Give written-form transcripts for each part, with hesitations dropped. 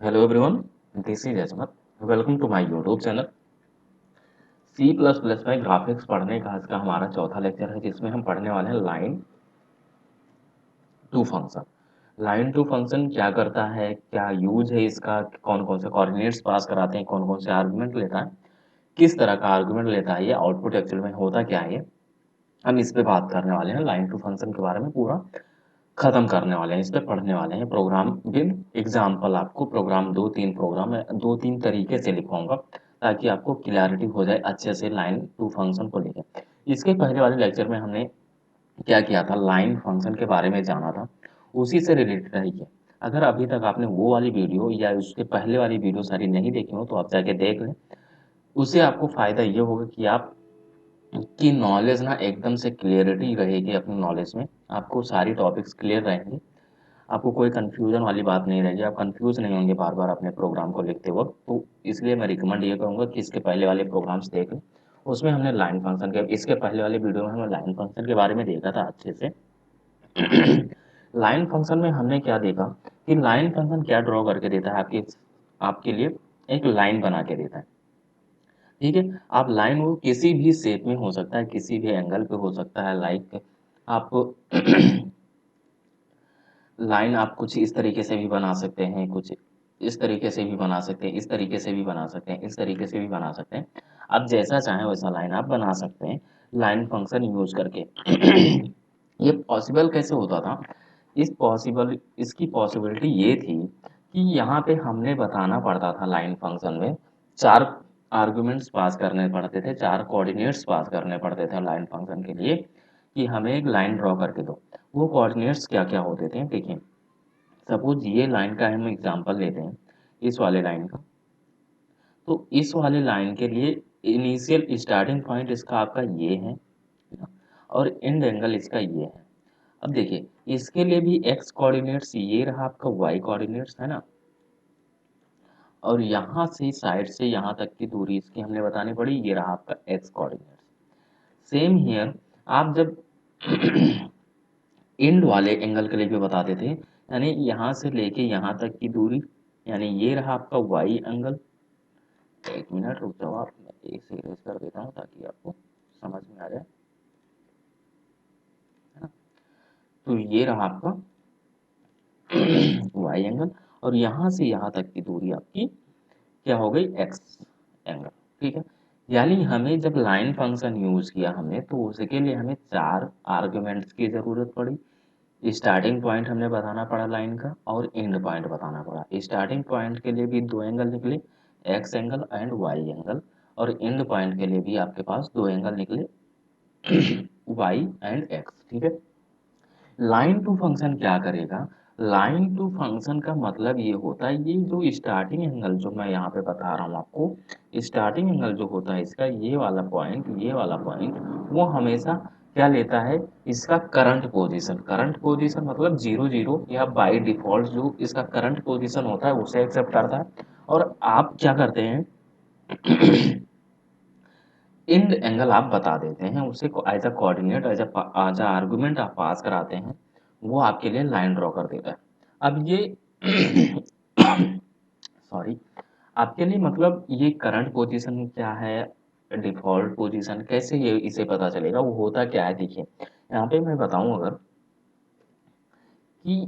Hello everyone, this is Asmat. Welcome to my YouTube channel. C++ में graphics पढ़ने का आज का हमारा चौथा लेक्चर है जिसमें हम पढ़ने वाले हैं line to function. Line to function क्या करता है, क्या यूज है इसका, कौन कौन से कोऑर्डिनेट्स पास कराते हैं, कौन कौन से आर्गुमेंट लेता है, किस तरह का आर्गुमेंट लेता है, ये आउटपुट एक्चुअल में होता क्या है, हम इस पे बात करने वाले हैं। लाइन टू फंक्शन के बारे में पूरा खत्म करने वाले हैं, इस पे पढ़ने वाले हैं। प्रोग्राम विद एग्जाम्पल, आपको प्रोग्राम दो तीन तरीके से लिखवाऊंगा ताकि आपको क्लियरिटी हो जाए अच्छे से लाइन टू फंक्शन को लेकर। इसके पहले वाले लेक्चर में हमने क्या किया था, लाइन फंक्शन के बारे में जाना था, उसी से रिलेटेड है ये। अगर अभी तक आपने वो वाली वीडियो या उसके पहले वाली वीडियो सारी नहीं देखी हो तो आप जाके देख लें। उससे आपको फायदा ये होगा कि आप की नॉलेज ना एकदम से क्लियरिटी रहेगी अपनी नॉलेज में, आपको सारी टॉपिक्स क्लियर रहेंगे, आपको कोई कंफ्यूजन वाली बात नहीं रहेगी, आप कंफ्यूज नहीं होंगे बार बार अपने प्रोग्राम को लिखते वक्त। तो इसलिए मैं रिकमेंड ये करूंगा कि इसके पहले वाले प्रोग्राम्स देख लें। उसमें हमने लाइन फंक्शन के, इसके पहले वाले वीडियो में हमने लाइन फंक्शन के बारे में देखा था अच्छे से। लाइन फंक्शन में हमने क्या देखा कि लाइन फंक्शन क्या ड्रॉ करके देता है, आपके आपके लिए एक लाइन बना के देता है। ठीक है, आप लाइन वो किसी भी शेप में हो सकता है, किसी भी एंगल पे हो सकता है। लाइक आप लाइन आप कुछ इस तरीके से भी बना सकते हैं, कुछ इस तरीके से भी बना सकते हैं, इस तरीके से भी बना सकते हैं, इस तरीके से भी बना सकते हैं। आप जैसा चाहें वैसा लाइन आप बना सकते हैं लाइन फंक्शन यूज करके। ये पॉसिबल कैसे होता था, इसकी पॉसिबिलिटी ये थी कि यहाँ पे हमने बताना पड़ता था लाइन फंक्शन में चार आर्गुमेंट्स पास करने पड़ते थे, चार कोऑर्डिनेट्स पास करने पड़ते थे लाइन फंक्शन के लिए कि हमें एक लाइन ड्रॉ करके दो। वो कोऑर्डिनेट्स क्या क्या होते थे देखिए। सपोज ये लाइन का हम एग्जांपल लेते हैं, इस वाले लाइन का। तो इस वाले लाइन के लिए इनिशियल स्टार्टिंग पॉइंट इसका आपका ये है और एंड एंगल इसका ये है। अब देखिए इसके लिए भी एक्स कोऑर्डिनेट्स ये रहा, आपका वाई कोऑर्डिनेट्स है ना, और यहाँ से साइड से यहाँ तक की दूरी इसकी हमने बतानी पड़ी, ये रहा आपका एक्स कोऑर्डिनेट्स। सेम हियर आप जब एंड वाले एंगल के लिए भी बताते थे, यानी यहाँ से लेके यहाँ तक की दूरी, यानी ये रहा आपका वाई एंगल। एक मिनट रुक जाओ आप, मैं एक से इरेज कर देता हूँ ताकि आपको समझ में आ जाए, है ना। तो ये रहा आपका वाई एंगल, और यहाँ से यहाँ तक की दूरी आपकी क्या हो गई, एक्स एंगल। ठीक है, यानी हमें जब लाइन फंक्शन यूज किया हमने, तो उसके लिए हमें चार आर्गुमेंट्स की जरूरत पड़ी। स्टार्टिंग पॉइंट हमने बताना पड़ा लाइन का, और एंड पॉइंट बताना पड़ा। स्टार्टिंग पॉइंट के लिए भी दो एंगल निकले, X angle and Y angle, और एंड पॉइंट के लिए भी आपके पास दो एंगल निकले, वाई एंड एक्स। ठीक है, लाइन टू फंक्शन क्या करेगा, लाइन टू फंक्शन का मतलब ये होता है, ये जो स्टार्टिंग एंगल जो मैं यहाँ पे बता रहा हूँ आपको, स्टार्टिंग एंगल जो होता है इसका, ये वाला पॉइंट, ये वाला पॉइंट, वो हमेशा क्या लेता है, इसका करंट पोजीशन। करंट पोजीशन मतलब 0 0, या बाय डिफॉल्ट जो इसका करंट पोजीशन होता है उसे एक्सेप्ट करता है। और आप क्या करते हैं, एंड एंगल आप बता देते हैं उसे, as a coordinate, as a argument आप पास कराते हैं, वो आपके लिए लाइन ड्रॉ कर देता है। अब ये सॉरी, आपके लिए मतलब ये करंट पोजीशन क्या है, डिफॉल्ट पोजीशन कैसे ये इसे पता चलेगा, वो होता क्या है देखिए। यहाँ पे मैं बताऊं अगर कि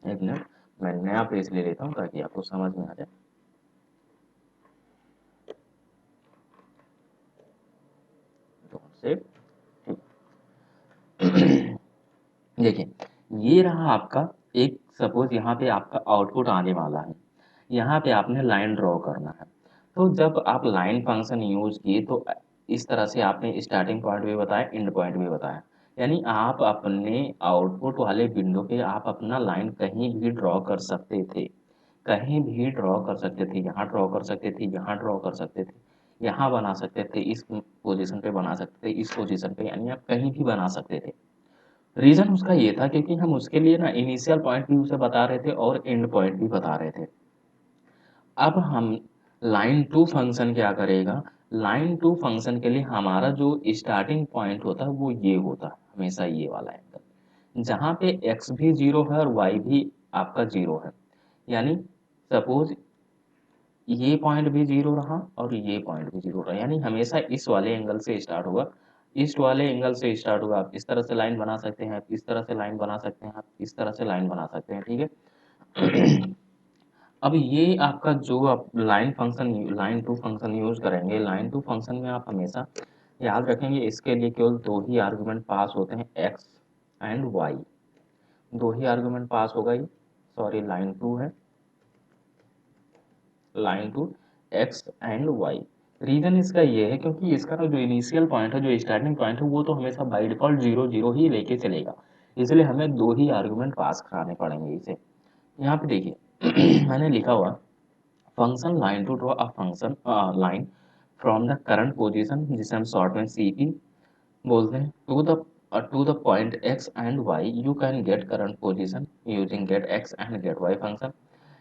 एक मिनट, मैं नया पेज ले लेता हूँ ताकि आपको समझ में आ जाए। से देखिए, ये रहा आपका एक, सपोज यहाँ पे आपका आउटपुट आने वाला है, यहाँ पे आपने लाइन ड्रॉ करना है। तो जब आप लाइन फंक्शन यूज किए तो इस तरह से आपने स्टार्टिंग पॉइंट भी बताया, एंड पॉइंट भी बताया, यानी आप अपने आउटपुट वाले विंडो पे आप अपना लाइन कहीं भी ड्रॉ कर सकते थे, कहीं भी ड्रॉ कर सकते थे, यहाँ ड्रॉ कर सकते थे, यहाँ ड्रॉ कर सकते थे, यहाँ बना सकते थे, इस पोजीशन पे बना सकते थे, इस पोजीशन पे, यानी आप कहीं भी बना सकते थे। रीजन उसका ये था क्योंकि हम उसके लिए ना इनिशियल पॉइंट भी उसे बता रहे थे और एंड पॉइंट भी बता रहे थे। अब हम लाइन टू फंक्शन क्या करेगा, लाइन टू फंक्शन के लिए हमारा जो स्टार्टिंग पॉइंट होता है वो ये होता है, हमेशा ये वाला एंगल, जहाँ पे एक्स भी 0 है और वाई भी आपका 0 है। यानी सपोज ये पॉइंट भी 0 रहा और ये पॉइंट भी 0 रहा, यानी हमेशा इस वाले एंगल से स्टार्ट होगा, ईस्ट वाले एंगल से स्टार्ट होगा। आप इस तरह से लाइन बना सकते हैं, आप इस तरह से लाइन बना सकते हैं, आप इस तरह से लाइन बना सकते हैं, ठीक है। अब ये आपका जो आप लाइन टू फंक्शन यूज करेंगे, लाइन टू फंक्शन में आप हमेशा याद रखेंगे इसके लिए केवल दो ही आर्गुमेंट पास होते हैं, एक्स एंड वाई। दो ही आर्गुमेंट पास होगा, ये सॉरी लाइन टू है, line to X and Y. Reason इसका ये है क्योंकि इसका जो इनिशियल पॉइंट है, जो स्टार्टिंग पॉइंट है, वो तो हमेशा बाई डिफॉल्ट 0 0 ही लेके चलेगा, इसलिए हमें दो ही आर्गुमेंट पास कराने पड़ेंगे इसे। यहाँ पे देखिए मैंने लिखा हुआ function line to draw a function line from the current position, जिसे हम शॉर्ट में सीपी बोलते हैं, to the point X and Y you can get current position using get X and get Y function.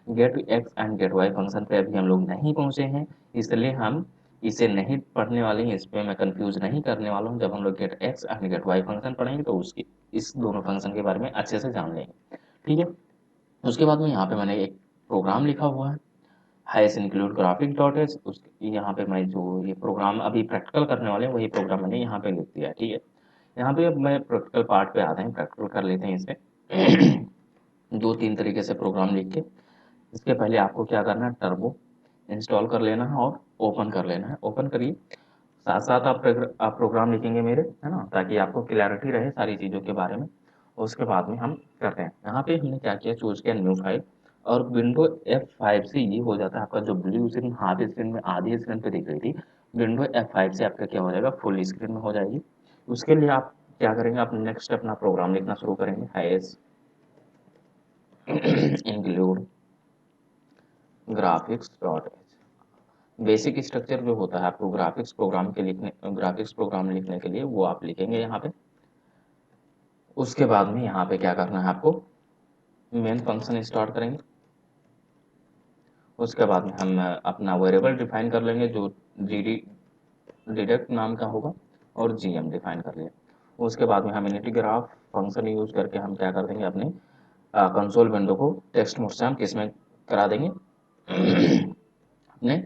Get X and get Y function पे अभी हम लोग नहीं पहुंचे हैं, इसलिए हम इसे नहीं पढ़ने वाले हैं, इस पे मैं कंफ्यूज नहीं करने वाला हूँ। जब हम लोग get X and get Y function पढ़ेंगे तो उसकी इस दोनों फंक्शन के बारे में अच्छे से जान लेंगे, ठीक है। उसके बाद में यहाँ पे मैंने एक प्रोग्राम लिखा हुआ है, हाइस इंक्लूड ग्राफिक डॉट एच। उस यहाँ पे मैं जो ये प्रोग्राम अभी प्रैक्टिकल करने वाले हैं वही प्रोग्राम मैंने यहाँ पे लिख दिया है, ठीक है। यहाँ पे अब मैं प्रैक्टिकल पार्ट पे आते हैं, प्रैक्टिकल कर लेते हैं इसमें। दो तीन तरीके से प्रोग्राम लिख के इसके पहले आपको क्या करना है, टर्बो इंस्टॉल कर लेना है और ओपन कर लेना है। ओपन करिए, साथ साथ आप प्रोग्राम लिखेंगे मेरे, है ना, ताकि आपको क्लैरिटी रहे सारी चीज़ों के बारे में। उसके बाद में हम करते हैं। यहाँ पे हमने क्या किया, चूज किया न्यू फाइल, और विंडो F5 से ये हो जाता है आपका जो ब्लू स्क्रीन हाफ स्क्रीन में आधी स्क्रीन पे दिख रही थी, विंडो F5 से आपका क्या हो जाएगा, फुल स्क्रीन में हो जाएगी। उसके लिए आप क्या करेंगे, आप नेक्स्ट अपना प्रोग्राम लिखना शुरू करेंगे, hash include graphics dot H. Basic structure जो होता है आपको ग्राफिक्स प्रोग्राम लिखने के लिए वो आप लिखेंगे यहाँ पे। उसके बाद में यहाँ पे क्या करना है आपको, मेन फंक्शन स्टार्ट करेंगे। उसके बाद में हम अपना वेरिएबल डिफाइन कर लेंगे जो डी डिडक्ट नाम का होगा, और जीएम डिफाइन कर लिया। उसके बाद में हम यूनिटी ग्राफ फंक्शन यूज करके हम क्या कर देंगे, अपने कंसोल विंडो को टेक्स्ट मोड से हम किसमें करा देंगे, अपने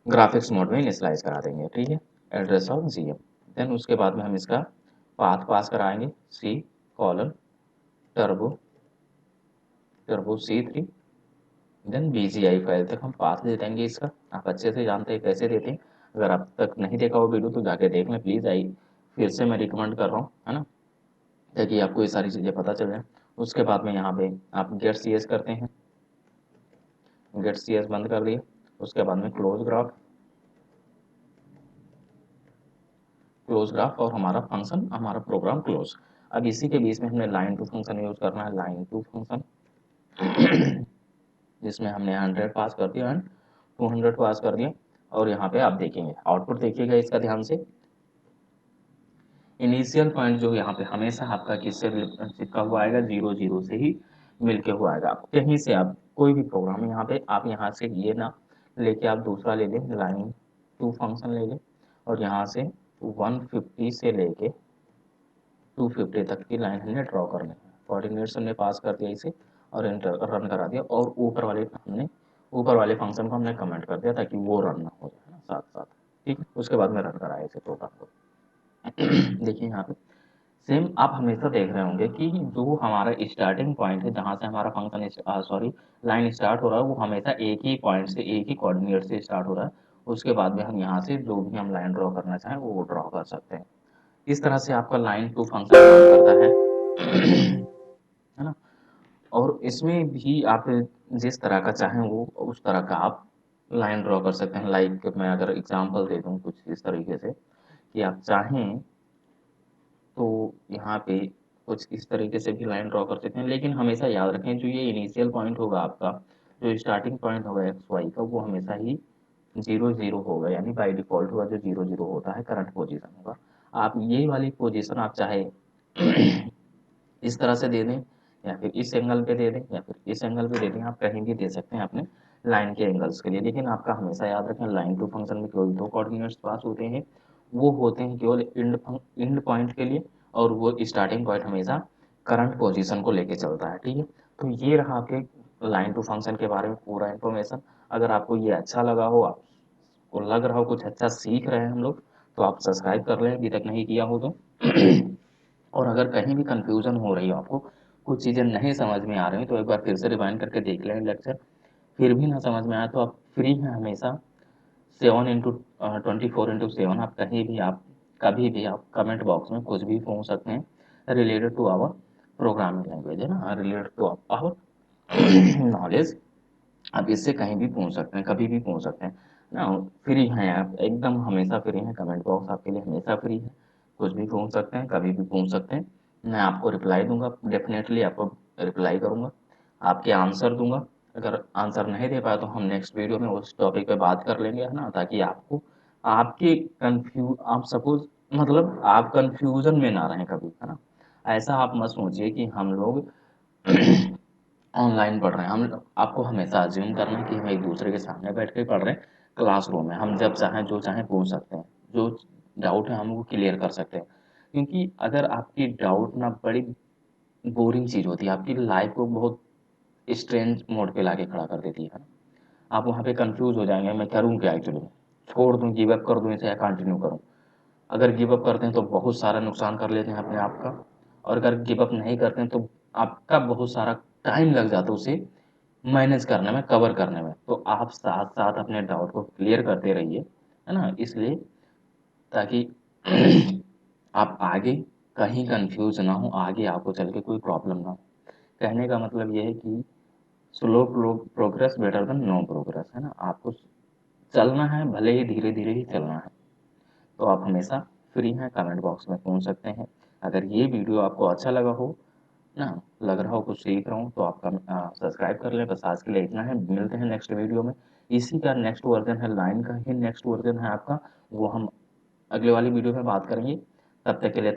ग्राफिक्स मोड में इनिशियलाइज करा देंगे, ठीक है, एड्रेस ऑफ जीएम। देन उसके बाद में हम इसका पाथ पास कराएंगे, C colon turbo turbo C3। Then BGI file तक हम पाथ दे देंगे इसका। आप अच्छे से जानते हैं कैसे देते हैं, अगर आप तक नहीं देखा हो वीडियो तो जाके देख लें प्लीज़। आई फिर से मैं रिकमेंड कर रहा हूँ, है ना, ताकि आपको ये सारी चीज़ें पता चल जाए। उसके बाद में यहाँ पे आप गेट CS करते हैं, गेट CS बंद कर दिया। उसके बाद में क्लोज ग्राफ और हमारा फंक्शन, हमारा प्रोग्राम क्लोज। अब इसी के बीच में हमने लाइन टू फंक्शन यूज करना है, लाइन टू फंक्शन जिसमें हमने 100 पास कर दिया एंड 200 पास कर दिया। और यहाँ पे आप देखेंगे आउटपुट, देखिएगा इसका ध्यान से। इनिशियल पॉइंट जो यहाँ पे हमेशा आपका किससे चिपका हुआ आएगा, 0 0 से ही मिलके हुआ आएगा। आप कहीं से आप कोई भी प्रोग्राम यहाँ पे आप यहाँ से ये ना लेके आप दूसरा ले लें, लाइन टू फंक्शन ले लें, और यहाँ से 150 से लेके 250 तक की लाइन हमने ड्रॉ करनी है। कोऑर्डिनेट्स हमने पास कर दिया इसे और एंटर रन करा दिया, और ऊपर वाले फंक्शन को हमने कमेंट कर दिया ताकि वो रन ना हो जाए ना साथ साथ, ठीक है। उसके बाद में रन कराया इसे प्रोग्राम को। देखिए यहाँ पे सेम आप हमेशा देख रहे होंगे कि जो हमारा स्टार्टिंग पॉइंट है, जहाँ से हमारा फंक्शन सॉरी लाइन स्टार्ट हो रहा है, वो हमेशा एक ही पॉइंट से, एक ही कोऑर्डिनेट से स्टार्ट हो रहा है। उसके बाद में हम यहाँ से जो भी हम लाइन ड्रॉ करना चाहें वो ड्रॉ कर सकते हैं। इस तरह से आपका लाइन टू फंक्शन काम करता है ना। और इसमें भी आप जिस तरह का चाहें वो उस तरह का आप लाइन ड्रॉ कर सकते हैं। लाइक मैं अगर एग्जांपल दे दूं कुछ इस तरीके से कि आप चाहें तो यहाँ पे कुछ इस तरीके से भी लाइन ड्रॉ कर सकते हैं, लेकिन हमेशा याद रखें जो ये इनिशियल पॉइंट होगा आपका, जो स्टार्टिंग पॉइंट होगा एक्स वाई का, वो हमेशा ही 0 0 होगा, यानी बाई डिफॉल्ट हुआ जो 0 0 होता है करंट पोजीशन होगा। आप ये वाली पोजीशन आप चाहे इस तरह से दे दें, या फिर इस एंगल पे दे दें, या फिर इस एंगल पे दे दें, आप कहीं भी दे सकते हैं अपने लाइन के एंगल्स के लिए। लेकिन आपका हमेशा याद रखें लाइन टू फंक्शन में केवल दो कोऑर्डिनेट्स पास होते हैं, वो होते हैं केवल एंड पॉइंट के लिए, और वो स्टार्टिंग पॉइंट हमेशा करंट पोजीशन को लेके चलता है, ठीक है। तो ये रहा आपके लाइन टू फंक्शन के बारे में पूरा इन्फॉर्मेशन। अगर आपको ये अच्छा लगा हो, आपको लग रहा हो कुछ अच्छा सीख रहे हैं हम लोग, तो आप सब्सक्राइब कर लें अभी तक नहीं किया हो तो। और अगर कहीं भी कंफ्यूजन हो रही हो आपको, कुछ चीज़ें नहीं समझ में आ रही तो एक बार फिर से रिवाइंड करके देख लें लेक्चर। फिर भी ना समझ में आया तो आप फ्री हैं हमेशा 7/24/7, आप कहीं भी, आप कभी भी आप कमेंट बॉक्स में कुछ भी पूछ सकते हैं related to our programming language, है ना, रिलेटेड टू आवर नॉलेज। आप इससे कहीं भी पूछ सकते हैं, कभी भी पूछ सकते हैं ना। फ्री हैं आप, एकदम हमेशा फ्री हैं, कमेंट बॉक्स आपके लिए हमेशा फ्री है। कुछ भी पूछ सकते हैं, कभी भी पूछ सकते हैं, मैं आपको रिप्लाई दूंगा, डेफिनेटली आपको रिप्लाई करूंगा, आपके आंसर दूंगा। अगर आंसर नहीं दे पाया तो हम नेक्स्ट वीडियो में उस टॉपिक पे बात कर लेंगे, है ना, ताकि आपको आपके आप सपोज मतलब आप कंफ्यूजन में ना रहें कभी, है ना। ऐसा आप मत सोचिए कि हम लोग ऑनलाइन पढ़ रहे हैं। हम आपको हमेशा अज्यूम करना है कि हम एक दूसरे के सामने बैठ के पढ़ रहे हैं, क्लासरूम में हम जब चाहें जो चाहें पूछ सकते हैं, जो डाउट है हम वो क्लियर कर सकते हैं। क्योंकि अगर आपकी डाउट ना बड़ी बोरिंग चीज़ होती है, आपकी लाइफ को बहुत स्ट्रेंज मोड पे लाके खड़ा कर देती है ना। आप वहाँ पे कंफ्यूज हो जाएंगे, मैं करूँ क्या एक्चुअली में, छोड़ दूँ, गिव अप कर दूँ इसे या कंटिन्यू करूँ। अगर गिव अप करते हैं तो बहुत सारा नुकसान कर लेते हैं अपने आप का, और अगर गिव अप नहीं करते हैं तो आपका बहुत सारा टाइम लग जाता है उसे मैनेज करने में, कवर करने में। तो आप साथ-साथ अपने डाउट को क्लियर करते रहिए, है ना? इसलिए ताकि आप आगे कहीं कन्फ्यूज़ ना हो, आगे आपको चल के कोई प्रॉब्लम ना हो। कहने का मतलब ये है कि slow progress better than no progress, है ना? आपको चलना है, भले ही धीरे-धीरे ही चलना है। तो आप हमेशा फ्री हैं, कमेंट बॉक्स में पूछ सकते हैं। अगर ये वीडियो आपको अच्छा लगा हो ना, लग रहा हो कुछ सीख रहा हूँ, तो आप सब्सक्राइब कर लें। बस आज के लिए इतना है, मिलते हैं नेक्स्ट वीडियो में। इसी का नेक्स्ट वर्जन है, लाइन का ही नेक्स्ट वर्जन है आपका, वो हम अगले वाली वीडियो में बात करेंगे। तब तक के लिए